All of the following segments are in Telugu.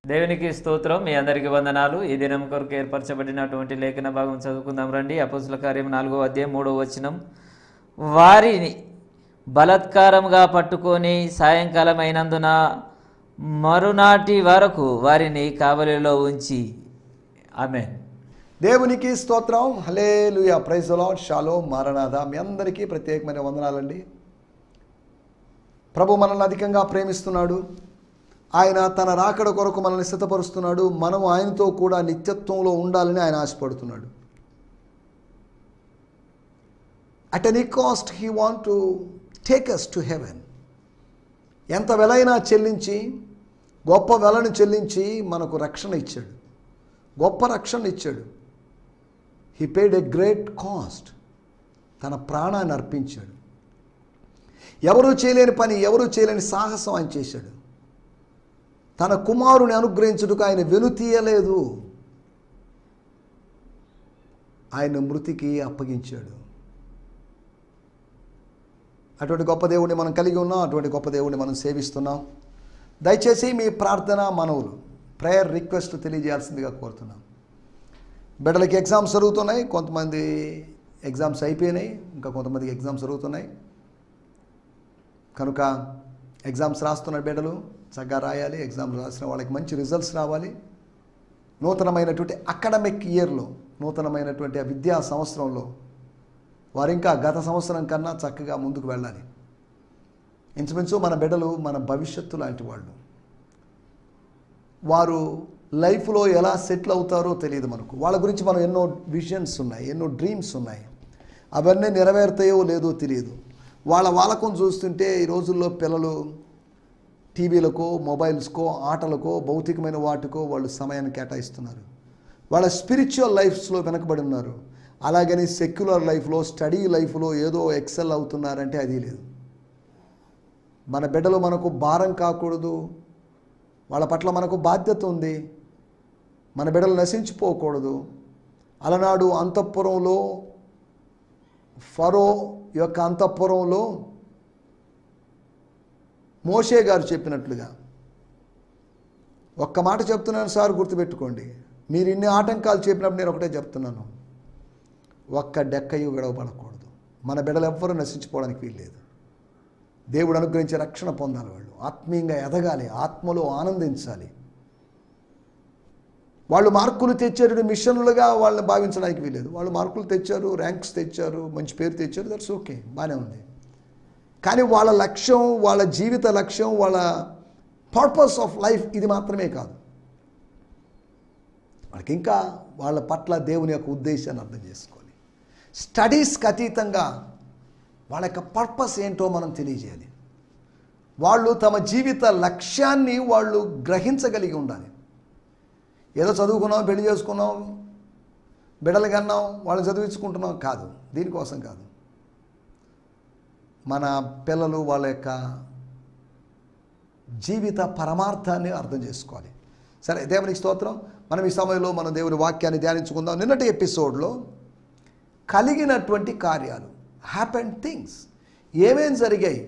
దేవునికి స్తోత్రం. మీ అందరికీ వందనాలు. ఈ దినం కొరకు ఏర్పరచబడినటువంటి లేఖన భాగం చదువుకుందాం రండి. అపోస్తుల కార్యం 4వ అధ్యాయం 3వ వచనం. వారిని బలాత్కారంగా పట్టుకొని సాయంకాలం అయినందున మరునాటి వరకు వారిని కావలిలో ఉంచి. ఆమేన్. దేవునికి స్తోత్రం. హల్లెలూయా. Praise the Lord. షాలోమ్. మారనాథ. మీ అందరికీ ప్రత్యేకమైన వందనాలండి. ప్రభు మనల్ని అధికంగా ప్రేమిస్తున్నాడు. ఆయన తన రాకడ కొరకు మనల్ని సిద్ధపరుస్తున్నాడు. మనం ఆయనతో కూడా నిత్యత్వంలో ఉండాలని ఆయన ఆశపడుతున్నాడు. At any cost he want to take us to heaven. ఎంత వెలైనా చెల్లించి, గొప్ప వెలను చెల్లించి మనకు రక్షణ ఇచ్చాడు, గొప్ప రక్షణ ఇచ్చాడు. He paid a great cost. తన ప్రాణాన్ని అర్పించాడు. ఎవరూ చేయలేని పని, ఎవరూ చేయలేని సాహసం ఆయన చేశాడు. తన కుమారుని అనుగ్రహించుటకు ఆయన వెనుతీయలేదు. ఆయన మృతికి అప్పగించాడు. అటువంటి గొప్ప దేవుడిని మనం కలిగి ఉన్నాం. అటువంటి గొప్ప దేవుడిని మనం సేవిస్తున్నాం. దయచేసి మీ ప్రార్థన మనవులు, ప్రేయర్ రిక్వెస్ట్ తెలియజేయాల్సిందిగా కోరుతున్నాం. బిడ్డలకి ఎగ్జామ్స్ జరుగుతున్నాయి. కొంతమంది ఎగ్జామ్స్ అయిపోయినాయి, ఇంకా కొంతమందికి ఎగ్జామ్స్ జరుగుతున్నాయి. కనుక ఎగ్జామ్స్ రాస్తున్న బిడ్డలు చక్కగా రాయాలి. ఎగ్జామ్స్ రాసిన వాళ్ళకి మంచి రిజల్ట్స్ రావాలి. నూతనమైనటువంటి అకాడమిక్ ఇయర్లో, నూతనమైనటువంటి విద్యా సంవత్సరంలో వారు ఇంకా గత సంవత్సరం కన్నా చక్కగా ముందుకు వెళ్ళాలి. ఇంచుమించు మన బిడ్డలు మన భవిష్యత్తు లాంటి వాళ్ళు. వారు లైఫ్లో ఎలా సెటిల్ అవుతారో తెలియదు మనకు. వాళ్ళ గురించి మనం ఎన్నో విజన్స్ ఉన్నాయి, ఎన్నో డ్రీమ్స్ ఉన్నాయి. అవన్నీ నెరవేరుతాయో లేదో తెలియదు. వాళ్ళ వాలకం చూస్తుంటే ఈ రోజుల్లో పిల్లలు టీవీలకో, మొబైల్స్కో, ఆటలకో, భౌతికమైన వాటికో వాళ్ళు సమయాన్ని కేటాయిస్తున్నారు. వాళ్ళ స్పిరిచువల్ లైఫ్స్లో వెనకబడి ఉన్నారు. అలాగని సెక్యులర్ లైఫ్లో, స్టడీ లైఫ్లో ఏదో ఎక్సెల్ అవుతున్నారంటే అది లేదు. మన బిడ్డలు మనకు భారం కాకూడదు. వాళ్ళ పట్ల మనకు బాధ్యత ఉంది. మన బిడ్డలు నశించిపోకూడదు. అలనాడు అంతఃపురంలో, ఫరో యొక్క అంతఃపురంలో మోషే గారు చెప్పినట్లుగా, ఒక్క మాట చెప్తున్నాను సార్, గుర్తుపెట్టుకోండి. మీరు ఇన్ని ఆటంకాలు చెప్పినప్పుడు నేను ఒకటే చెప్తున్నాను, ఒక్క డెక్కయు విడవబడకూడదు. మన బిడ్డలు ఎవ్వరూ నశించిపోవడానికి వీల్లేదు. దేవుడు అనుగ్రహించే రక్షణ పొందాలి. వాళ్ళు ఆత్మీయంగా ఎదగాలి, ఆత్మలో ఆనందించాలి. వాళ్ళు మార్కులు తెచ్చారు మిషన్లుగా వాళ్ళని భావించడానికి వీలేదు. వాళ్ళు మార్కులు తెచ్చారు, ర్యాంక్స్ తెచ్చారు, మంచి పేరు తెచ్చారు, దట్స్ ఓకే, బాగానే ఉంది. కానీ వాళ్ళ లక్ష్యం, వాళ్ళ జీవిత లక్ష్యం, వాళ్ళ పర్పస్ ఆఫ్ లైఫ్ ఇది మాత్రమే కాదు. వాళ్ళకి ఇంకా వాళ్ళ పట్ల దేవుని యొక్క ఉద్దేశాన్ని అర్థం చేసుకోవాలి. స్టడీస్కి అతీతంగా వాళ్ళ యొక్క పర్పస్ ఏంటో మనం తెలియజేయాలి. వాళ్ళు తమ జీవిత లక్ష్యాన్ని వాళ్ళు గ్రహించగలిగి ఉండాలి. ఏదో చదువుకున్నాం, పెళ్లి చేసుకున్నాం, బిడ్డలు కన్నాం, వాళ్ళని చదివించుకుంటున్నాం కాదు, దీనికోసం కాదు. మన పిల్లలు వాళ్ళ యొక్క జీవిత పరమార్థాన్ని అర్థం చేసుకోవాలి. సరే, దేవునికి స్తోత్రం. మనం ఈ సమయంలో మన దేవుని వాక్యాన్ని ధ్యానించుకుందాం. నిన్నటి ఎపిసోడ్లో కలిగినటువంటి కార్యాలు, హ్యాపెన్ థింగ్స్, ఏమేం జరిగాయి.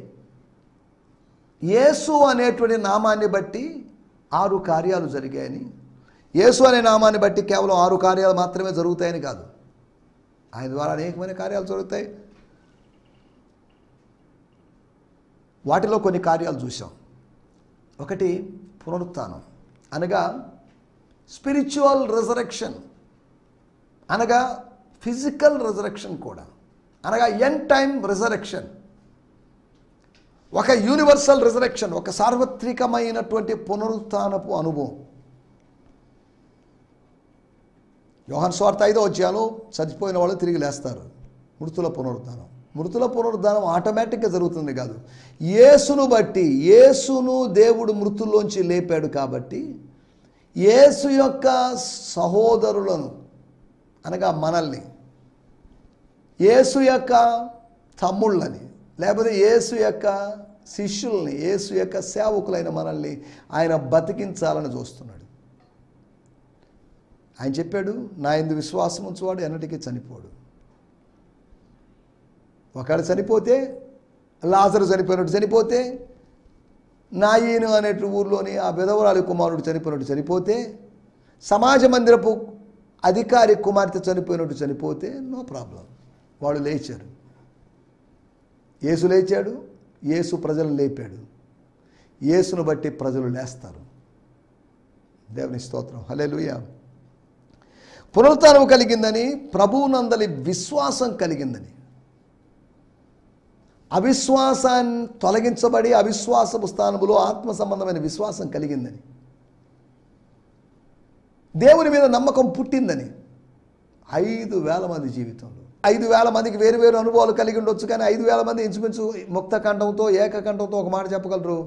యేసు అనేటువంటి నామాన్ని బట్టి 6 కార్యాలు జరిగాయని, యేసు అనే నామాన్ని బట్టి కేవలం 6 కార్యాలు మాత్రమే జరుగుతాయని కాదు, ఆయన ద్వారా అనేకమైన కార్యాలు జరుగుతాయి. వాటిలో కొన్ని కార్యాలు చూసాం. ఒకటి పునరుత్థానం, అనగా స్పిరిచువల్ రిజరెక్షన్, అనగా ఫిజికల్ రిజరెక్షన్ కూడా, అనగా ఎండ్ టైమ్ రిజరెక్షన్. ఒక యూనివర్సల్ రిజరెక్షన్, ఒక సార్వత్రికమైనటువంటి పునరుత్థానపు అనుభవం. యోహాను సువార్త 5వ అధ్యాయంలో చచ్చిపోయిన వాళ్ళు తిరిగి లేస్తారు. మృతుల పునరుద్ధానం. మృతుల పునరుద్ధానం ఆటోమేటిక్గా జరుగుతుంది కాదు. యేసును బట్టి, యేసును దేవుడు మృతుల్లోంచి లేపాడు కాబట్టి యేసు యొక్క సహోదరులను, అనగా మనల్ని, యేసు యొక్క తమ్ముళ్ళని, లేకపోతే యేసు యొక్క శిష్యుల్ని, యేసు యొక్క సేవకులైన మనల్ని ఆయన బతికించాలని చూస్తున్నాడు. ఆయన చెప్పాడు, నా యందు విశ్వాసం ఉంచువాడు ఎన్నటికీ చనిపోడు. ఒకవేళ చనిపోతే, లాజరు చనిపోయినట్టు చనిపోతే నాయీను అనే ఊర్లోని ఆ విధవరాలి కుమారుడు చనిపోతే, సమాజ మందిరపు అధికారి కుమార్తె చనిపోతే నో ప్రాబ్లం, వాళ్ళు లేచారు. యేసు లేచాడు, యేసు ప్రజలు లేపాడు. యేసును బట్టి ప్రజలు లేస్తారు. దేవుని స్తోత్రం, హల్లెలూయా. పునరుత్థానం కలిగిందని, ప్రభువునందలి విశ్వాసం కలిగిందని, అవిశ్వాసాన్ని తొలగించబడి అవిశ్వాసపు స్థానములో ఆత్మ సంబంధమైన విశ్వాసం కలిగిందని, దేవుని మీద నమ్మకం పుట్టిందని 5,000 మంది జీవితంలో 5,000 మందికి వేరు అనుభవాలు కలిగి ఉండొచ్చు. కానీ 5,000 మంది ఇంచుమించు ముక్త కంఠంతో ఏకకంఠంతో ఒక మాట చెప్పగలరు,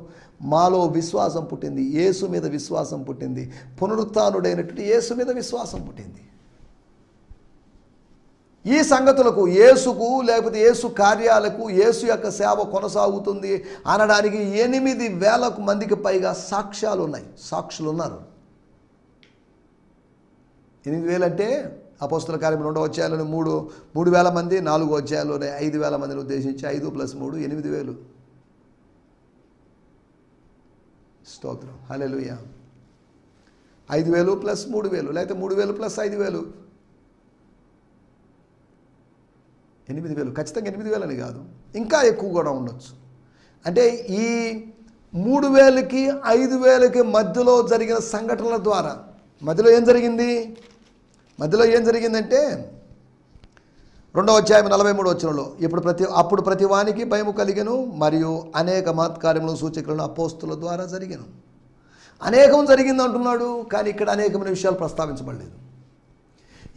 మాలో విశ్వాసం పుట్టింది, యేసు మీద విశ్వాసం పుట్టింది, పునరుత్థానుడైనటువంటి యేసు మీద విశ్వాసం పుట్టింది. ఈ సంగతులకు, యేసుకు లేకపోతే యేసు కార్యాలకు, యేసు యొక్క సేవ కొనసాగుతుంది అనడానికి 8,000 మందికి పైగా సాక్ష్యాలు ఉన్నాయి, సాక్షులు ఉన్నారు. 8,000 అంటే అపోస్తల కార్యం 2వ అధ్యాయంలోని 3,000 మంది, 4వ అధ్యాయంలోనే 5,000 మందిని ఉద్దేశించి 5 + 3 8,000. స్తోత్రం, హల్లెలూయా. 5,000 + 3,000 లేకపోతే 3,000 + 5,000 8,000, ఖచ్చితంగా 8,000 అని కాదు, ఇంకా ఎక్కువ కూడా ఉండొచ్చు. అంటే ఈ 3,000కి 5,000కి మధ్యలో జరిగిన సంఘటనల ద్వారా మధ్యలో ఏం జరిగిందంటే 2వ అధ్యాయం 43వ వచనంలో, అప్పుడు ప్రతి వానికి భయము కలిగెను, మరియు అనేక మహత్కార్యములు సూచకులను అపోస్తుల ద్వారా జరిగెను. అనేకం జరిగింది అంటున్నాడు, కానీ ఇక్కడ అనేకమైన విషయాలు ప్రస్తావించబడలేదు.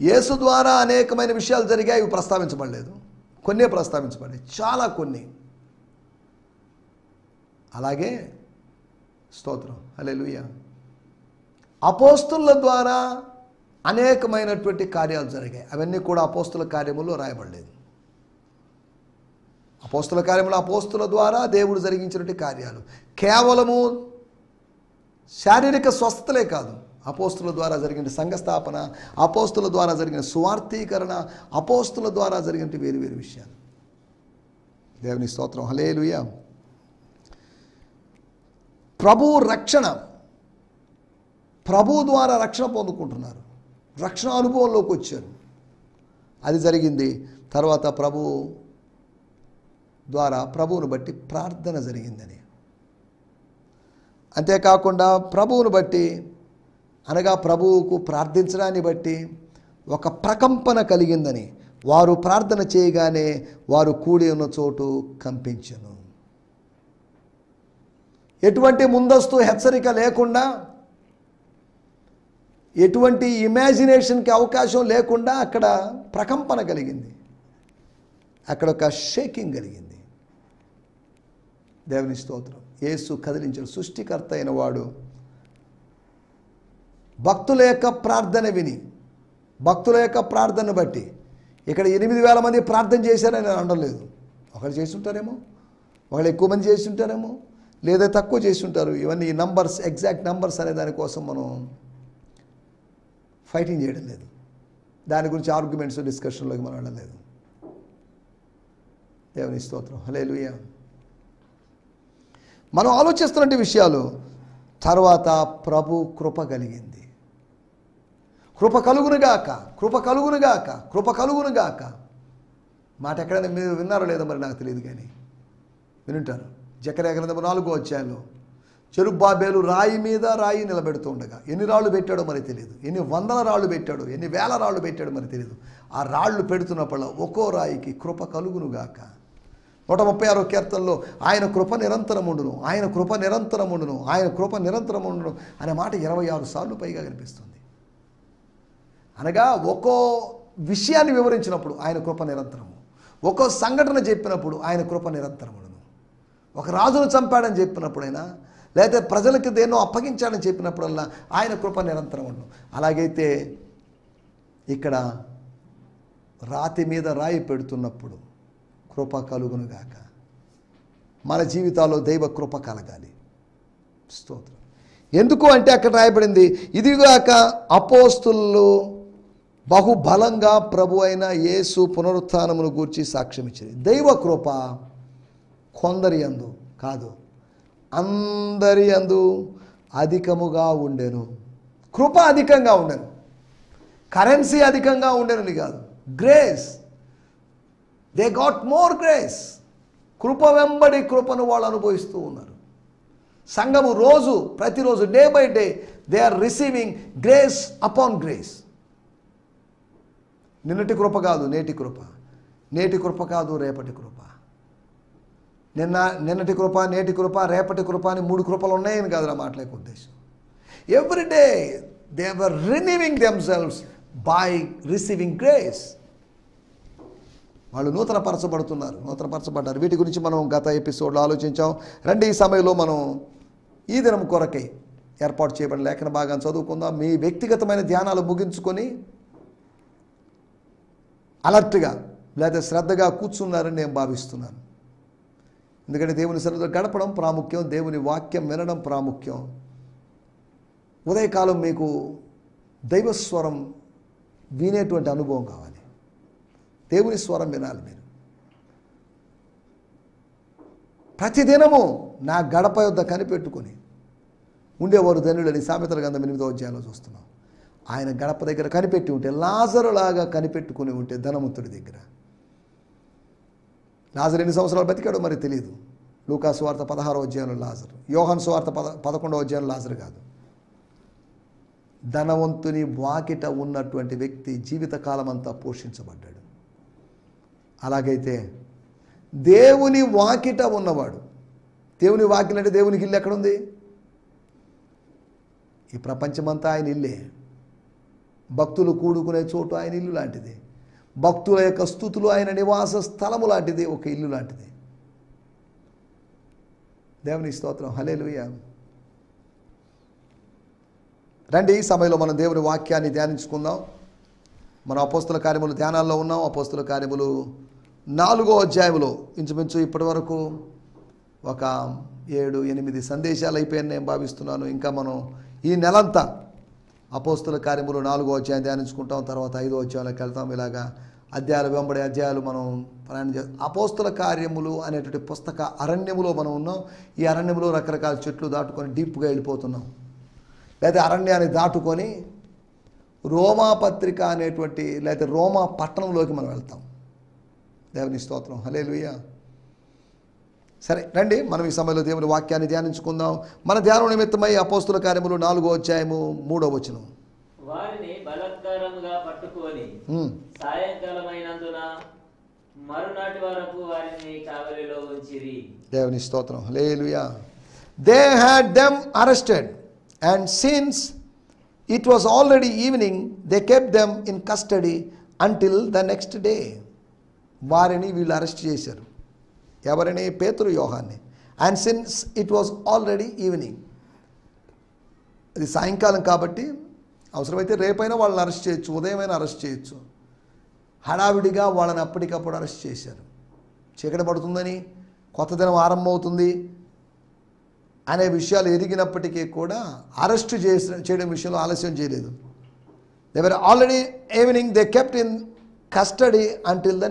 యేసు ద్వారా అనేకమైన విషయాలు జరిగాయి, ఇవి ప్రస్తావించబడలేదు. కొన్నే ప్రస్తావించబడ్డాయి, చాలా కొన్ని. అలాగే స్తోత్రం, హల్లెలూయా, అపోస్తుల ద్వారా అనేకమైనటువంటి కార్యాలు జరిగాయి. అవన్నీ కూడా అపోస్తుల కార్యములో రాయబడలేదు. అపోస్తుల కార్యములు అపోస్తుల ద్వారా దేవుడు జరిగించినటువంటి కార్యాలు కేవలము శారీరక స్వస్థతలే కాదు, అపోస్తుల ద్వారా జరిగిన సంఘస్థాపన, అపోస్తుల ద్వారా జరిగిన సువార్తీకరణ, అపోస్తుల ద్వారా జరిగిన వేరు విషయాలు. దేవుని స్తోత్రం, హల్లెలూయా. ప్రభు ద్వారా రక్షణ పొందుకుంటున్నారు, రక్షణ అనుభవంలోకి వచ్చారు. అది జరిగింది. తర్వాత ప్రభు ద్వారా ప్రభువును బట్టి ప్రార్థన జరిగిందని, అంతేకాకుండా ప్రభువును బట్టి అనగా ప్రభువుకు ప్రార్థించడాన్ని బట్టి ఒక ప్రకంపన కలిగిందని, వారు ప్రార్థన చేయగానే వారు కూడి ఉన్న చోటు కంపించెను. ఎటువంటి ముందస్తు హెచ్చరిక లేకుండా, ఎటువంటి ఇమాజినేషన్కి అవకాశం లేకుండా అక్కడ ప్రకంపన కలిగింది, అక్కడ ఒక షేకింగ్ కలిగింది. దేవుని స్తోత్రం. యేసు కదిలించాడు. సృష్టికర్త అయిన వాడు భక్తుల యొక్క ప్రార్థన విని, భక్తుల యొక్క ప్రార్థన బట్టి, ఇక్కడ 8,000 మంది ప్రార్థన చేశారని నేను అనలేదు. ఒకళ్ళు చేస్తుంటారేమో, ఒకళ్ళు ఎక్కువ మంది చేస్తుంటారేమో, లేదా తక్కువ చేస్తుంటారు. ఇవన్నీ నంబర్స్, ఎగ్జాక్ట్ నంబర్స్ అనే దానికోసం మనం ఫైటింగ్ చేయడం లేదు. దాని గురించి ఆర్గ్యుమెంట్స్, డిస్కషన్లోకి మనం వెళ్ళలేదు. దేవుని స్తోత్రం, హల్లెలూయా. మనం ఆలోచిస్తున్న విషయాలు తర్వాత ప్రభు కృప కలిగింది. కృప కలుగునుగాక, కృప కలుగునుగాక, కృప కలుగునుగాక మాట ఎక్కడైనా మీరు విన్నారో లేదో మరి నాకు తెలియదు, కానీ వినుంటారు. జకర్యా గ్రంథము 4వ అధ్యాయంలో చెరుబ్బాబేలు రాయి మీద రాయి నిలబెడుతూ ఉండగా ఎన్ని రాళ్ళు పెట్టాడో మరి తెలియదు, ఎన్ని వందల రాళ్ళు పెట్టాడో, ఎన్ని వేల రాళ్ళు పెట్టాడో మరి తెలియదు. ఆ రాళ్ళు పెడుతున్నప్పుడు ఒక్కో రాయికి కృప కలుగునుగాక. 136వ కీర్తనలో ఆయన కృప నిరంతరముండును, ఆయన కృప నిరంతరముండును, ఆయన కృప నిరంతరముండును అనే మాట 26 సార్లు పైగా కనిపిస్తుంది. అనగా ఒక్కో విషయాన్ని వివరించినప్పుడు ఆయన కృప నిరంతరము, ఒక్కో సంఘటన చెప్పినప్పుడు ఆయన కృప నిరంతరముండును. ఒక రాజును చంపాడని చెప్పినప్పుడైనా, లేకపోతే ప్రజలకు దేన్నో అప్పగించాడని చెప్పినప్పుడల్లా ఆయన కృప నిరంతరముండును. అలాగైతే ఇక్కడ రాతి మీద రాయి పెడుతున్నప్పుడు కృప కలుగునుగాక. మన జీవితాల్లో దైవ కృప కలగాలి. స్తోత్రం. ఎందుకు అంటే అక్కడ రాయబడింది, ఇదిగాక అపోస్తులు బహుబలంగా ప్రభు అయిన యేసు పునరుత్థానమును గూర్చి సాక్ష్యం ఇచ్చింది. దైవ కృప కొందరి యందు కాదు, అందరి యందు అధికముగా ఉండెను. కృప అధికంగా ఉండెను, కరెన్సీ అధికంగా ఉండెను కాదు, grace. They got more grace. కృప వెంబడి కృపను వాళ్ళు అనుభవిస్తూ ఉన్నారు. సంఘము ప్రతిరోజు day by day they are receiving grace upon grace. నిన్నటి కృప కాదు నేటి కృప, నేటి కృప కాదు రేపటి కృప. నిన్నటి కృప, నేటి కృప, రేపటి కృప అని 3 కృపలు ఉన్నాయని కాదు నా మాటలేక ఉద్దేశం. Every day they were renewing themselves by receiving grace. వాళ్ళు నూతనపరచబడ్డారు. వీటి గురించి మనం గత ఎపిసోడ్లో ఆలోచించాం. రండి, ఈ సమయంలో మనం ఈ దినం కొరకై ఏర్పాటు చేయబడిన లేఖన భాగాన్ని చదువుకుందాం. మీ వ్యక్తిగతమైన ధ్యానాలు ముగించుకొని అలర్ట్గా లేదా శ్రద్ధగా కూర్చున్నారని నేను భావిస్తున్నాను. ఎందుకంటే దేవుని సన్నిధిలో గడపడం ప్రాముఖ్యం, దేవుని వాక్యం వినడం ప్రాముఖ్యం. ఉదయకాలం మీకు దైవస్వరం వినేటువంటి అనుభవం కావాలి. దేవుని స్వరం వినాలి మీరు. ప్రతిదినము నా గడప యొద్ద కనిపెట్టుకొని ఉండేవారు ధన్యులని సామెతల గ్రంథం 8వ అధ్యాయంలో చూస్తున్నాం. ఆయన గడప దగ్గర కనిపెట్టి ఉంటే, లాజరులాగా కనిపెట్టుకుని ఉంటే ధనవంతుడి దగ్గర. లాజరు ఎన్ని సంవత్సరాలు బతికాడో మరి తెలియదు. లూకా సువార్త 16వ అధ్యాయంలో లాజరు, యోహాను సువార్త 11వ అధ్యాయంలో లాజరు కాదు. ధనవంతుని వాకిట ఉన్నటువంటి వ్యక్తి జీవితకాలం అంతా పోషించబడ్డాడు. అలాగైతే దేవుని వాకిట ఉన్నవాడు, దేవుని వాకిలు అంటే దేవునికి ఇల్లు ఎక్కడుంది? ఈ ప్రపంచమంతా ఆయన ఇల్లే. భక్తులు కూడుకునే చోటు ఆయన ఇల్లు లాంటిది. భక్తుల యొక్క స్తుతులు ఆయన నివాస స్థలము లాంటిది, ఒక ఇల్లు లాంటిది. దేవుని స్తోత్రం, హల్లెలూయా. రండి, ఈ సమయంలో మనం దేవుని వాక్యాన్ని ధ్యానించుకుందాం. మనం అపోస్తల కార్యములు ధ్యానాల్లో ఉన్నాం. అపోస్తల కార్యములు 4వ అధ్యాయంలో ఇంచుమించు ఇప్పటి వరకు ఒక 7-8 సందేశాలు అయిపోయాయని నేను భావిస్తున్నాను. ఇంకా మనం ఈ నెలంతా అపోస్తల కార్యములు 4వ అధ్యాయం ధ్యానించుకుంటాం. తర్వాత 5వ అధ్యాయంలోకి వెళ్తాం. ఇలాగా అధ్యాయాలు వెంబడి అధ్యాయాలు మనం ప్రయాణం చేస్తాం. అపోస్తల కార్యములు అనేటువంటి పుస్తక అరణ్యములో మనం ఉన్నాం. ఈ అరణ్యములో రకరకాల చెట్లు దాటుకొని డీప్గా వెళ్ళిపోతున్నాం. లేదా అరణ్యాన్ని దాటుకొని రోమా పత్రిక అనేటువంటి లేదా రోమా పట్టణంలోకి మనం వెళ్తాం. దేవుని స్తోత్రం, హల్లెలూయా. సరే, రండి మనం ఈ సమయంలో దేవుని వాక్యాన్ని ధ్యానించుకుందాం. మన ధ్యానం నిమిత్తమై అపోస్తల కార్యములు 4వ అధ్యాయము 3వ వచనం. వారిని బలాత్కారముగా పట్టుకొని సాయంకాలమైనందున మరునాటి వరకు వారిని కావలిలో ఉంచిరి. దేవుని స్తోత్రం, హల్లెలూయా. They had them arrested, and since it was already evening, they kept them in custody until the next day. వారిని వీళ్ళు అరెస్ట్ చేశారు. ఎవరిని? పేతురు, యోహాన్ని. And since it was already evening, అది సాయంకాలం కాబట్టి అవసరమైతే రేపైనా వాళ్ళని అరెస్ట్ చేయొచ్చు, ఉదయమైనా అరెస్ట్ చేయొచ్చు. హడావిడిగా వాళ్ళని అప్పటికప్పుడు అరెస్ట్ చేశారు. చీకటి పడుతుందని, కొత్త దినం ఆరంభమవుతుంది అనే విషయాలు ఎరిగినప్పటికీ కూడా అరెస్ట్ చేయడం విషయంలో ఆలస్యం చేయలేదు. They were already evening, they kept in custody until the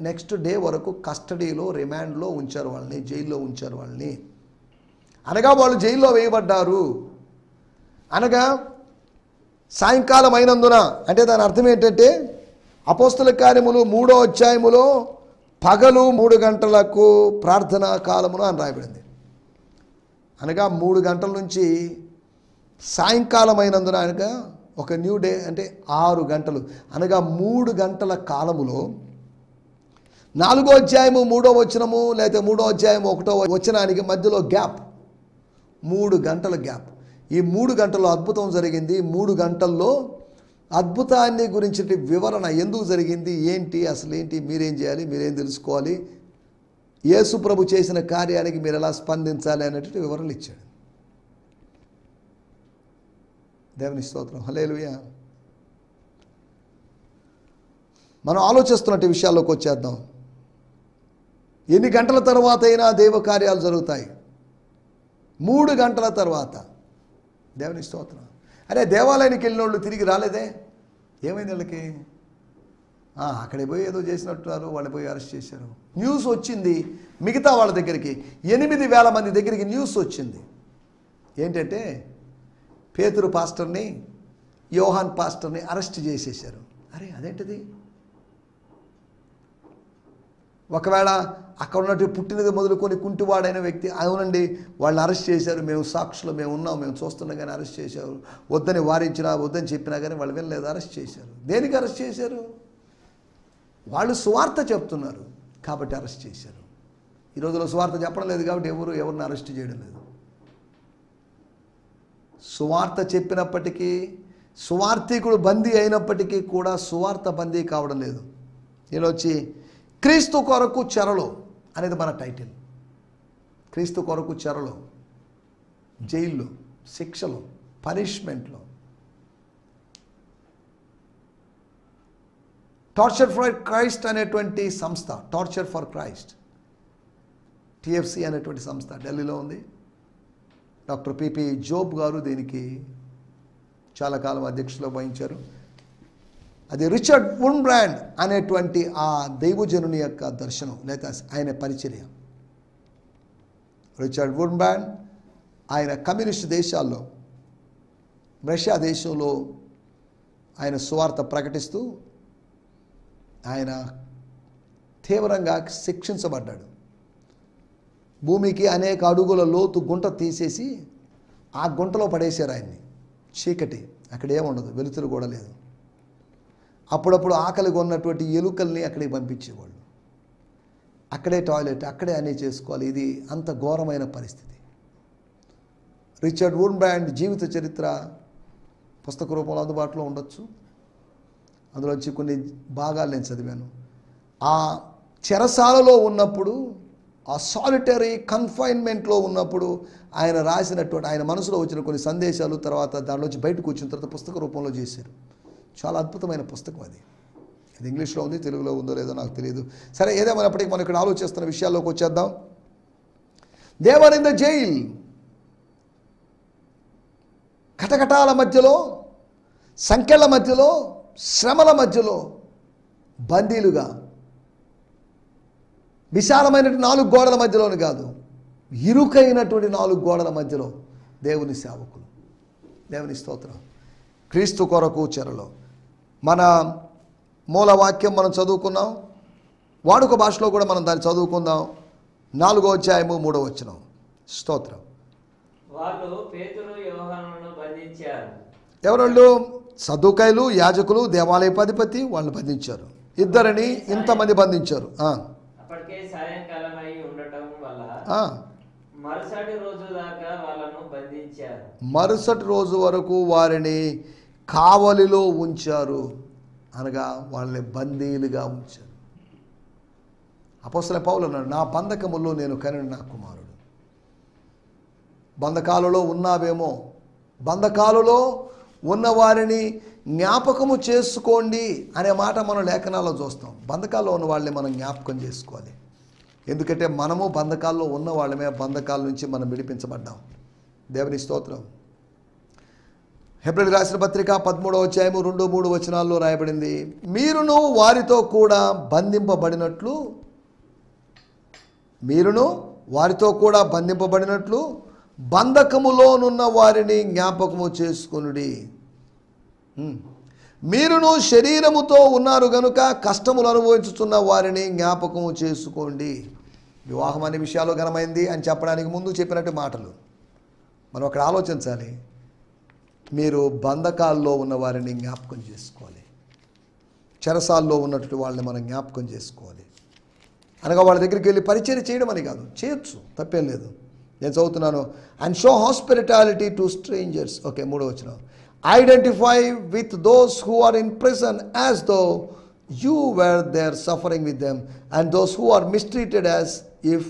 next day వరకు కస్టడీలో, రిమాండ్లో ఉంచారు వాళ్ళని, జైల్లో ఉంచారు వాళ్ళని. అనగా వాళ్ళు జైల్లో వేయబడ్డారు. అనగా సాయంకాలం అయినందున, అంటే దాని అర్థం ఏంటంటే అపోస్తల కార్యములు 3వ అధ్యాయములో పగలు 3 గంటలకు ప్రార్థనా కాలమును అని రాయబడింది. అనగా 3 గంటల నుంచి సాయంకాలం అయినందున, అనగా ఒక న్యూ డే అంటే 6 గంటలు, అనగా 3 గంటల కాలములో 4వ అధ్యాయము 3వ వచనము లేదా 3వ అధ్యాయం 1వ వచనానికి మధ్యలో గ్యాప్, 3 గంటల గ్యాప్. ఈ 3 గంటల్లో అద్భుతం జరిగింది. 3 గంటల్లో అద్భుతాన్ని గురించి వివరణ, ఎందుకు జరిగింది, ఏంటి, అసలు ఏంటి, మీరేం చేయాలి, మీరేం తెలుసుకోవాలి, యేసు ప్రభు చేసిన కార్యానికి మీరు ఎలా స్పందించాలి అనేటువంటి వివరణలు ఇచ్చాడు. దేవుని స్తోత్రం, హల్లెలూయా. మనం ఆలోచిస్తున్నట్టు విషయాల్లోకి వచ్చేద్దాం. ఎన్ని గంటల తర్వాత అయినా దైవ కార్యాలు జరుగుతాయి? 3 గంటల తర్వాత. దేవుని స్తోత్రం. అరే, దేవాలయానికి వెళ్ళిన వాళ్ళు తిరిగి రాలేదే, ఏమైంది వాళ్ళకి? అక్కడికి పోయి ఏదో చేసినట్టున్నారు, వాళ్ళు పోయి అరెస్ట్ చేశారు. న్యూస్ వచ్చింది మిగతా వాళ్ళ దగ్గరికి, 8,000 మంది దగ్గరికి న్యూస్ వచ్చింది. ఏంటంటే పేతురు పాస్టర్ని, యోహాన్ పాస్టర్ని అరెస్ట్ చేసేశారు. అరే అదేంటిది? ఒకవేళ అక్కడ ఉన్నట్టు పుట్టినది మొదలుకొని కుంటివాడైన వ్యక్తి, అవునండి వాళ్ళని అరెస్ట్ చేశారు, మేము సాక్షులు, మేము ఉన్నాం, మేము చూస్తున్నాం కానీ అరెస్ట్ చేశారు, వద్దని వారించినా వద్దని చెప్పినా కానీ వాళ్ళు వెళ్ళలేదు, అరెస్ట్ చేశారు. దేనికి అరెస్ట్ చేశారు? వాళ్ళు సువార్త చెప్తున్నారు కాబట్టి అరెస్ట్ చేశారు. ఈ రోజులో సువార్త చెప్పడం లేదు కాబట్టి ఎవరిని అరెస్ట్ చేయడం లేదు. సువార్త చెప్పినప్పటికీ, సువార్థికుడు బందీ అయినప్పటికీ కూడా సువార్త బందీ కావడం లేదు. నేను వచ్చి క్రీస్తు కొరకు చెరలో అనేది మన టైటిల్. క్రీస్తు కొరకు చెరలో, జైల్లో, శిక్షలో, పనిష్మెంట్లో. టార్చర్ ఫర్ క్రైస్ట్ అనేటువంటి సంస్థ, టార్చర్ ఫర్ క్రైస్ట్, టిఎఫ్సి అనేటువంటి సంస్థ ఢిల్లీలో ఉంది. డాక్టర్ పిపి జోబ్ గారు దీనికి చాలా కాలం అధ్యక్షులు వహించారు. అది రిచర్డ్ వున్బ్రాండ్ అనేటువంటి ఆ దైవజనుని యొక్క దర్శనం లేదా ఆయన పరిచర్య. రిచర్డ్ వున్బ్రాండ్ ఆయన కమ్యూనిస్ట్ దేశాల్లో, రష్యా దేశంలో ఆయన సువార్త ప్రకటిస్తూ ఆయన తీవ్రంగా శిక్షించబడ్డాడు. భూమికి అనేక అడుగుల లోతు గుంట తీసేసి ఆ గుంటలో పడేశారు ఆయన్ని. చీకటి, అక్కడ ఏముండదు, వెలుతురు కూడా లేదు. అప్పుడప్పుడు ఆకలిగా ఉన్నటువంటి ఎలుకల్ని అక్కడికి పంపించేవాళ్ళు. అక్కడే టాయిలెట్, అక్కడే అన్నీ చేసుకోవాలి. ఇది అంత ఘోరమైన పరిస్థితి. రిచర్డ్ వున్బ్రాండ్ జీవిత చరిత్ర పుస్తక రూపంలో అందుబాటులో ఉండొచ్చు. అందులో వచ్చి కొన్ని భాగాలు నేను చదివాను. ఆ చెరసాలలో ఉన్నప్పుడు, ఆ సాలిటరీ కన్ఫైన్మెంట్లో ఉన్నప్పుడు ఆయన రాసినటువంటి, ఆయన మనసులో వచ్చిన కొన్ని సందేశాలు తర్వాత దానిలోంచి బయటకు వచ్చిన తర్వాత పుస్తక రూపంలో చేశారు. చాలా అద్భుతమైన పుస్తకం అది. ఇది ఇంగ్లీష్లో ఉంది, తెలుగులో ఉందో లేదో నాకు తెలియదు. సరే, ఏదేమైనప్పటికీ మనం ఇక్కడ ఆలోచిస్తున్న విషయాల్లోకి వచ్చేద్దాం. They were in the jail. కటకటాల మధ్యలో, సంఖ్యల మధ్యలో, శ్రమల మధ్యలో బందీలుగా, విశాలమైనటువంటి 4 గోడల మధ్యలోని కాదు, ఇరుకైనటువంటి 4 గోడల మధ్యలో దేవుని సేవకులు. దేవుని స్తోత్రం. క్రీస్తు కొరకు చెరలో. మన మూల వాక్యం మనం చదువుకున్నాం, వాడుక భాషలో కూడా మనం దాన్ని చదువుకుందాం. 4వ అధ్యాయము 3వ వచనం. స్తోత్రం. వాళ్ళు పేతురు యోహానును బంధించారు. ఎవరు? సదుకాయలు, యాజకులు, దేవాలయపు అధిపతి వాళ్ళని బంధించారు. ఇద్దరిని ఇంతమంది బంధించారు. అప్పటికే సాయంకాలం అయి ఉండటం వల్ల మరుసటి రోజు దాకా వాళ్ళను బంధించారు. మరుసటి రోజు వరకు వారిని కావలిలో ఉంచారు, అనగా వాళ్ళని బందీలుగా ఉంచారు. అపోస్తలుడైన పౌలు అన్నాడు, నా బంధకములో నేను కనిన నా కుమారుడు. బంధకాలలో ఉన్నావేమో, బంధకాలలో ఉన్నవారిని జ్ఞాపకము చేసుకోండి అనే మాట మనం లేఖనాల్లో చూస్తాం. బంధకాల్లో ఉన్న వాళ్ళని మనం జ్ఞాపకం చేసుకోవాలి. ఎందుకంటే మనము బంధకాల్లో ఉన్న వాళ్ళమే, బంధకాల నుంచి మనం విడిపించబడ్డాం. దేవుని స్తోత్రం. హెబ్రీయులకు రాసిన పత్రిక 13వ అధ్యాయము 2-3 వచనాల్లో రాయబడింది, మీరును వారితో కూడా బంధింపబడినట్లు, మీరును వారితో కూడా బంధింపబడినట్లు బంధకములోనున్న వారిని జ్ఞాపకము చేసుకొనుడి. మీరును శరీరముతో ఉన్నారు గనుక కష్టములు అనుభవించుతున్న వారిని జ్ఞాపకము చేసుకోండి. వివాహం అనే విషయాలు ఘనమైంది అని చెప్పడానికి ముందు చెప్పినట్టు మాటలు మనం అక్కడ ఆలోచించాలి. మీరు బంధకాల్లో ఉన్న వారిని జ్ఞాపకం చేసుకోవాలి. చెరసాల్లో ఉన్నటువంటి వాళ్ళని మనం జ్ఞాపకం చేసుకోవాలి. అనగా వాళ్ళ దగ్గరికి వెళ్ళి పరిచయం చేయడం అని కాదు, చేయొచ్చు, తప్పేం లేదు. నేను చదువుతున్నాను, and show hospitality to strangers. Okay, 3వ వచనం. Identify with those who are in prison as though you were there suffering with them and those who are mistreated as if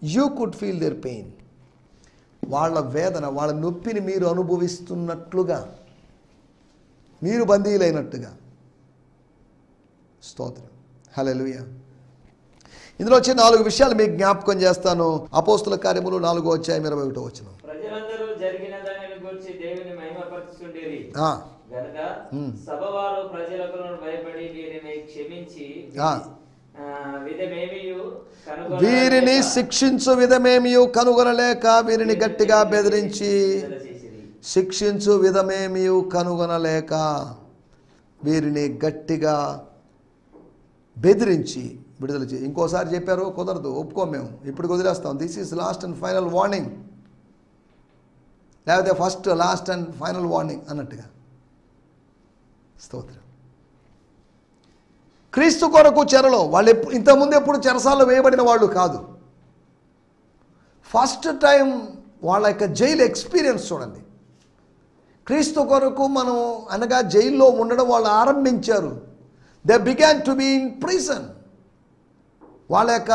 you could feel their pain. వాళ్ళ వేదన, వాళ్ళ నొప్పిని మీరు అనుభవిస్తున్నట్లుగా, మీరు బందీలైనట్టుగా. స్తోత్రం. హల్లెలూయా. ఇందులో వచ్చే 4 విషయాలు మీకు జ్ఞాపకం చేస్తాను. అపోస్తుల కార్యములు 4వ అధ్యాయం 21వ వచనం. ప్రజలందరూ జరిగిన దానిని గురించి దేవుని మహిమపరచుచుండిరి గనుక సభవారు ప్రజలకు భయపడి వీరిని క్షమించి ఆ. విధమేమియు వీరిని శిక్షించు విధమేమియు కనుగొనలేక వీరిని గట్టిగా బెదిరించి శిక్షించు విధమేమియు కనుగొనలేక వీరిని గట్టిగా బెదిరించి విడుదల చేయి. ఇంకోసారి చెప్పారు, కుదరదు, ఒప్పుకోం, మేము ఇప్పుడు వదిలేస్తాం. This is last and final warning, లేకపోతే first last and final warning అన్నట్టుగా. స్తోత్రం. క్రీస్తు కొరకు చెరలో వాళ్ళు ఇంతకుముందు ఎప్పుడు చెరసాల్లో వేయబడిన వాళ్ళు కాదు. ఫస్ట్ టైం వాళ్ళ యొక్క జైలు ఎక్స్పీరియన్స్ చూడండి. క్రీస్తు కొరకు మనం అనగా జైల్లో ఉండడం వాళ్ళు ఆరంభించారు. They began to be in prison. వాళ్ళ యొక్క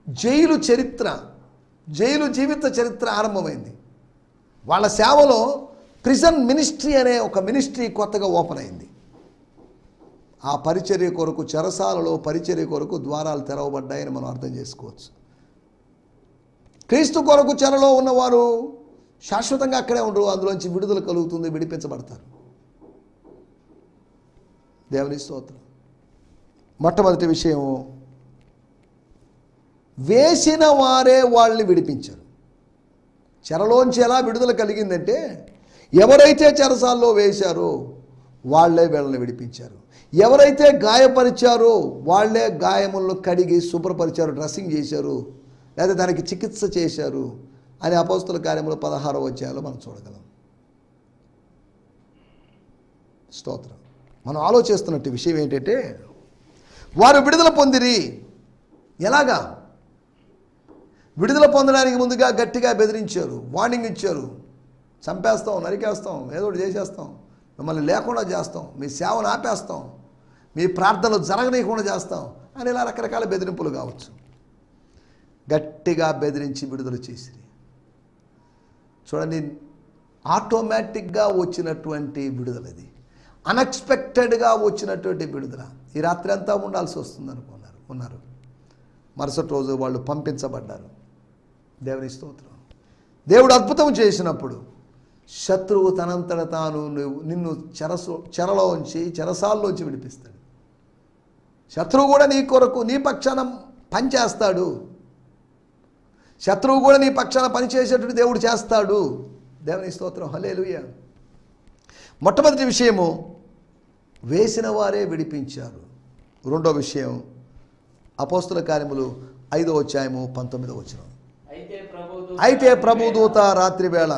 జైలు చరిత్ర, జైలు జీవిత చరిత్ర ఆరంభమైంది. వాళ్ళ సేవలో ప్రిజన్ మినిస్ట్రీ అనే ఒక మినిస్ట్రీ కొత్తగా ఓపెన్ అయింది. ఆ పరిచర్య కొరకు చెరసాలలో పరిచర్య కొరకు ద్వారాలు తెరవబడ్డాయని మనం అర్థం చేసుకోవచ్చు. క్రీస్తు కొరకు చెరలో ఉన్నవారు శాశ్వతంగా అక్కడే ఉండరు, అందులోంచి విడుదల కలుగుతుంది, విడిపించబడతారు. దేవుని స్తోత్రం. మొట్టమొదటి విషయం, వేసిన వారే వాళ్ళని విడిపించారు. చెరలోంచి ఎలా విడుదల కలిగిందంటే, ఎవరైతే చెరసాల్లో వేశారో వాళ్ళే వీళ్ళని విడిపించారు. ఎవరైతే గాయపరిచారో వాళ్ళే గాయములను కడిగి శుభ్రపరిచారు, డ్రెస్సింగ్ చేశారు, లేదా దానికి చికిత్స చేశారు అని అపోస్తల కార్యములు 16వ అధ్యాయంలో మనం చూడగలం. స్తోత్రం. మనం ఆలోచిస్తున్నట్టు విషయం ఏంటంటే, వారు విడుదల పొందిరి. ఎలాగా? విడుదల పొందడానికి ముందుగా గట్టిగా బెదిరించారు, వార్నింగ్ ఇచ్చారు. చంపేస్తాం, నరికేస్తాం, ఏదో ఒకటి చేసేస్తాం, మిమ్మల్ని లేకుండా చేస్తాం, మీ సేవను ఆపేస్తాం, మీ ప్రార్థనలు జరగనీయకుండా చేస్తాం అని ఇలా రకరకాల బెదిరింపులు కావచ్చు. గట్టిగా బెదిరించి విడుదల చేసిరి. చూడండి, ఆటోమేటిక్గా వచ్చినటువంటి విడుదల, ఇది అన్ఎక్స్పెక్టెడ్గా వచ్చినటువంటి విడుదల. ఈ రాత్రి అంతా ఉండాల్సి వస్తుంది ఉన్నారు. మరుసటి రోజు వాళ్ళు పంపించబడ్డారు. దేవుని స్తోత్రం. దేవుడు అద్భుతం చేసినప్పుడు శత్రువు తనంతట తాను నిన్ను చెరలోంచి చెరసాల్లోంచి విడిపిస్తాడు. శత్రువు కూడా నీ కొరకు నీ పక్షాన పనిచేస్తాడు. శత్రువు కూడా నీ పక్షాన పనిచేసేటట్టు దేవుడు చేస్తాడు. దేవుని స్తోత్రం. హల్లెలూయా. మొట్టమొదటి విషయము, వేసిన వారే విడిపించారు. రెండో విషయం, అపోస్తల కార్యములు 5వ అధ్యాయము 19వ వచనం. అయితే ప్రభుదూత రాత్రి వేళ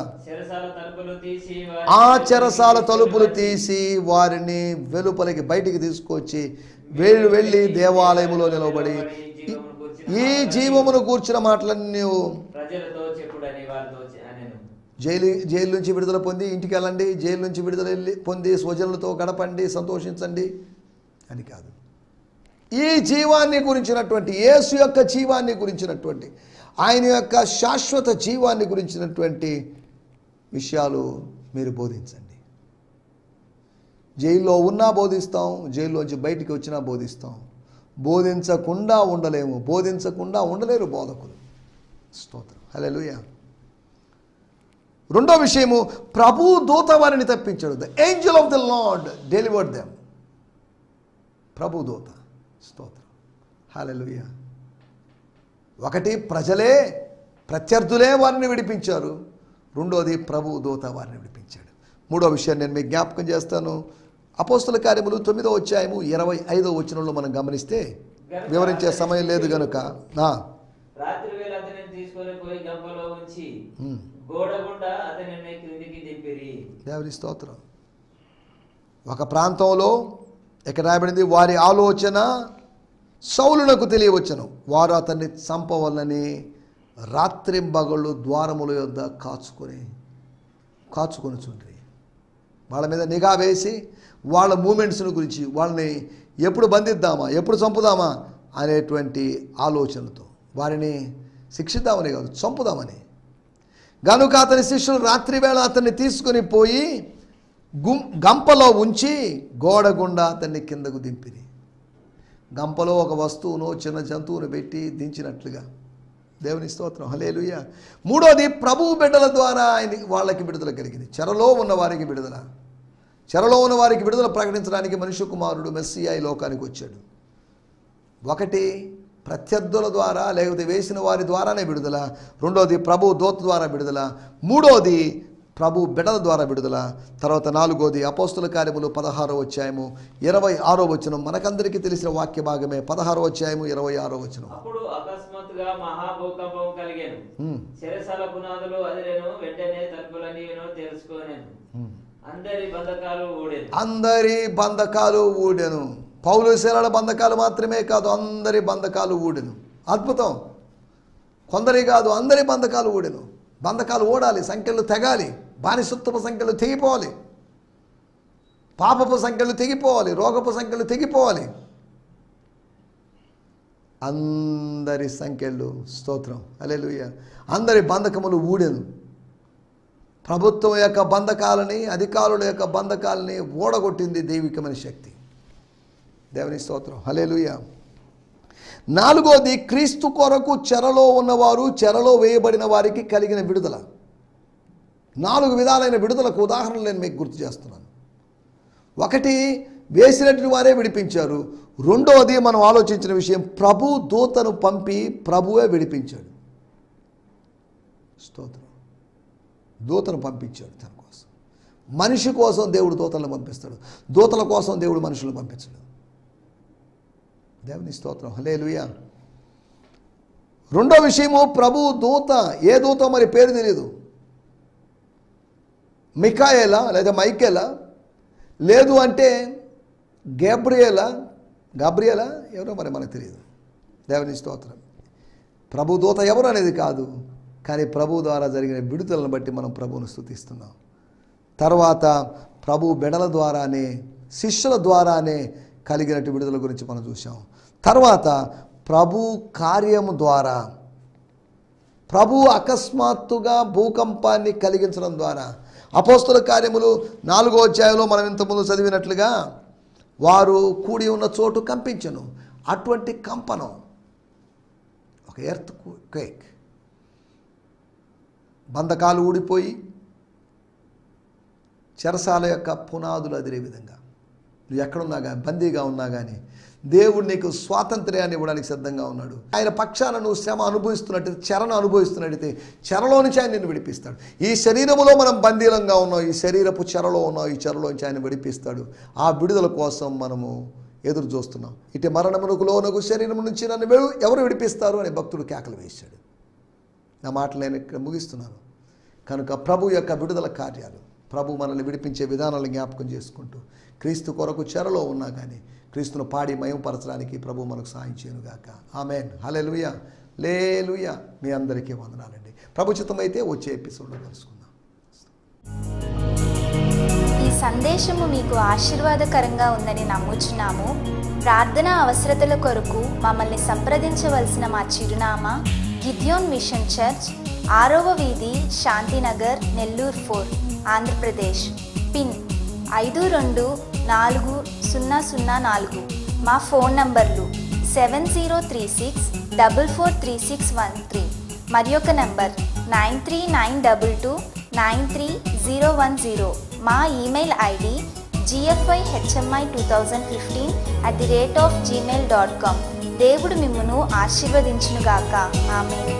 ఆ చెరసాల తలుపులు తీసి వారిని వెలుపలికి బయటికి తీసుకొచ్చి వెళ్ళి దేవాలయములో నిలబడి ఈ జీవమును కూర్చిన మాటలన్నీ జైలు నుంచి విడుదల పొంది ఇంటికి వెళ్ళండి, జైలు నుంచి విడుదల పొంది స్వజనులతో గడపండి, సంతోషించండి అని కాదు. ఈ జీవాన్ని గురించినటువంటి, యేసు యొక్క జీవాన్ని గురించినటువంటి, ఆయన యొక్క శాశ్వత జీవాన్ని గురించినటువంటి విషయాలు మీరు బోధించండి. జైల్లో ఉన్నా బోధిస్తాం, జైల్లోంచి బయటికి వచ్చినా బోధిస్తాం. బోధించకుండా ఉండలేము, బోధించకుండా ఉండలేరు బోధకులు. స్తోత్రం. హల్లెలూయా. రెండో విషయము, ప్రభు దూత వారిని తప్పించాడు. The angel of the Lord delivered them. ప్రభు దూత. స్తోత్రం. హల్లెలూయా. ఒకటి, ప్రజలే ప్రత్యర్థులే వారిని విడిపించారు. రెండోది, ప్రభు దూత వారిని విడిపించాడు. మూడో విషయాన్ని నేను మీకు జ్ఞాపకం చేస్తాను. అపోస్తల కార్యములు 9వ అధ్యాయము 25వ వచనంలో మనం గమనిస్తే, వివరించే సమయం లేదు గనుక, రాత్రి వేళ అతనిని తీసుకొని పోయి గంపలో ఉంచి గోడగుండా అతనిని క్రిందికి దింపిరి. దేవుని స్తోత్రం. ఒక ప్రాంతంలో ఇక్కడ రాయబడింది, వారి ఆలోచన సౌలునకు తెలియవచ్చును, వారు అతన్ని చంపవలని రాత్రింబగళ్ళు ద్వారముల యొద్ద కాచుకొని చుండ్రి. వాళ్ళ మీద నిఘా వేసి వాళ్ళ మూమెంట్స్ను గురించి, వాళ్ళని ఎప్పుడు బంధిద్దామా, ఎప్పుడు చంపుదామా అనేటువంటి ఆలోచనతో, వారిని శిక్షిద్దామని కాదు, చంపుదామని. గనుక అతని శిష్యులు రాత్రివేళ అతన్ని తీసుకొని పోయి గంపలో ఉంచి గోడ గుండా అతన్ని కిందకు దింపిరి. గంపలో ఒక వస్తువును, చిన్న జంతువును పెట్టి దించినట్లుగా. దేవుని స్తోత్రం. హల్లెలూయా. మూడోది, ప్రభువు బిడ్డల ద్వారా వాళ్ళకి విడుదల కలిగింది. చెరలో ఉన్న వారికి విడుదల, చెరలో ఉన్న వారికి విడుదల ప్రకటించడానికి మనుష్య కుమారుడు మెస్సియా ఈ లోకానికి వచ్చాడు. ఒకటి ప్రత్యర్థుల ద్వారా లేకపోతే వేసిన వారి ద్వారానే విడుదల, రెండోది ప్రభు దూత ద్వారా విడుదల, మూడోది ప్రభు బిడ్డల ద్వారా విడుదల, తర్వాత నాలుగోది అపోస్తుల కార్యములు 16వ అధ్యాయము 26వ వచనం. మనకందరికీ తెలిసిన వాక్య భాగమే 16వ అధ్యాయము 26వ వచనం. అప్పుడు అకస్మాత్తుగా మహాభూకంపం కలిగెను, చెరసాల పునాదులు అదిరెను, వెంటనే తలుపులన్నీ తెరుచుకొనెను, అందరి బంధకాలు ఊడెను. పౌలు శీలల బంధకాలు మాత్రమే కాదు, అందరి బంధకాలు ఊడెను. అద్భుతం. కొందరి కాదు, అందరి బంధకాలు ఊడెను. బంధకాలు ఊడాలి, సంఖ్యలు తెగాలి, బానిసత్వపు సంఖ్యలు తెగిపోవాలి, పాపపు సంఖ్యలు తెగిపోవాలి, రోగపు సంఖ్యలు తెగిపోవాలి. అందరి సంఖ్యలు, స్తోత్రం, హల్లెలూయా, అందరి బంధకములు ఊడెను. ప్రభుత్వం యొక్క బంధకాలని, అధికారుల యొక్క బంధకాలని ఓడగొట్టింది దైవికమైన శక్తి. దేవుని స్తోత్రం, హల్లెలూయా. నాలుగోది క్రీస్తు కొరకు చెరలో ఉన్నవారు, చెరలో వేయబడిన వారికి కలిగిన విడుదల. 4 విధాలైన విడుదలకు ఉదాహరణలు నేను మీకు గుర్తు చేస్తున్నాను. ఒకటి, వేసినట్టు వారే విడిపించారు. రెండోది మనం ఆలోచించిన విషయం, ప్రభు దూతను పంపి ప్రభువే విడిపించాడు. స్తోత్రం. దూతను పంపించాడు తన కోసం. మనిషి కోసం దేవుడు దూతలను పంపిస్తాడు, దూతల కోసం దేవుడు మనుషులను పంపించడు. దేవుని స్తోత్రం, హల్లెలూయా. రెండో విషయము, ప్రభు దూత. ఏ దూత మరి పేరు తెలియదు. మికాయేలా లేదా మైకేలా, లేదు అంటే గాబ్రియేలా ఎవరో మరి మనకు తెలియదు. దేవుని స్తోత్రం. ప్రభు దూత ఎవరు అనేది కాదు, కానీ ప్రభు ద్వారా జరిగిన విడుదలను బట్టి మనం ప్రభువును స్తుతిస్తున్నాం. తర్వాత ప్రభు బిడ్డల ద్వారానే, శిష్యుల ద్వారానే కలిగినట్టు విడుదల గురించి మనం చూసాం. తర్వాత ప్రభు కార్యము ద్వారా, ప్రభు అకస్మాత్తుగా భూకంపాన్ని కలిగించడం ద్వారా. అపోస్తుల కార్యములు 4వ అధ్యాయంలో మనం ఇంతకుముందు చదివినట్లుగా వారు కూడి ఉన్న చోటు కంపించను. అటువంటి కంపనం, ఒక ఎర్త్ క్వేక్, బంధకాలు ఊడిపోయి చెరసాల యొక్క పునాదులు అదిరే విధంగా నువ్వు ఎక్కడున్నా కానీ, బందీగా ఉన్నా కానీ దేవుడు నీకు స్వాతంత్ర్యాన్ని ఇవ్వడానికి సిద్ధంగా ఉన్నాడు. ఆయన పక్షాన నువ్వు శ్రమ అనుభవిస్తున్నట్టయితే, చెరను అనుభవిస్తున్నట్టయితే చెరలో నుంచి ఆయన నిన్ను విడిపిస్తాడు. ఈ శరీరములో మనం బందీలంగా ఉన్నాం, ఈ శరీరపు చెరలో ఉన్నాం, ఈ చెరలోంచి ఆయన విడిపిస్తాడు. ఆ విడుదల కోసం మనము ఎదురు చూస్తున్నాం. ఇటు మరణమునకు లోనగు శరీరం నుంచి నన్ను ఎవరు విడిపిస్తారు అని భక్తుడు కేకలు వేశాడు. నా మాటలు నేను ఇక్కడ ముగిస్తున్నాను. కనుక ప్రభు యొక్క విడుదల కార్యాలు, ప్రభు మనల్ని విడిపించే విధానాలను జ్ఞాపకం చేసుకుంటూ, క్రీస్తు కొరకు చెరలో ఉన్నా కానీ క్రీస్తును పాడి మయంపరచడానికి ప్రభు మనకు సాయం చేయనుగాక. ఆమేన్, హల్లెలూయా, లేలుయా. మీ అందరికీ వందనాలండి. ప్రభు చిత్తమైతే వచ్చే ఎపిసోడ్లో కలుసుకుందాం. ఈ సందేశము మీకు ఆశీర్వాదకరంగా ఉందని నమ్ముచున్నాము. ప్రార్థన అవసరతల కొరకు మమ్మల్ని సంప్రదించవలసిన మా చిరునామా గిద్యోన్ మిషన్ చర్చ్, 6వ వీధి, శాంతినగర్, నెల్లూరు 4, ఆంధ్రప్రదేశ్. పిన్ 524004. మా ఫోన్ నంబర్లు 7036443613 మరి ఒక నంబర్ 9392293010. మా ఈమెయిల్ ఐడి gfihmi2015@gmail.com. దేవుడు మిమ్మును ఆశీర్వదించునుగాక. ఆమేన్.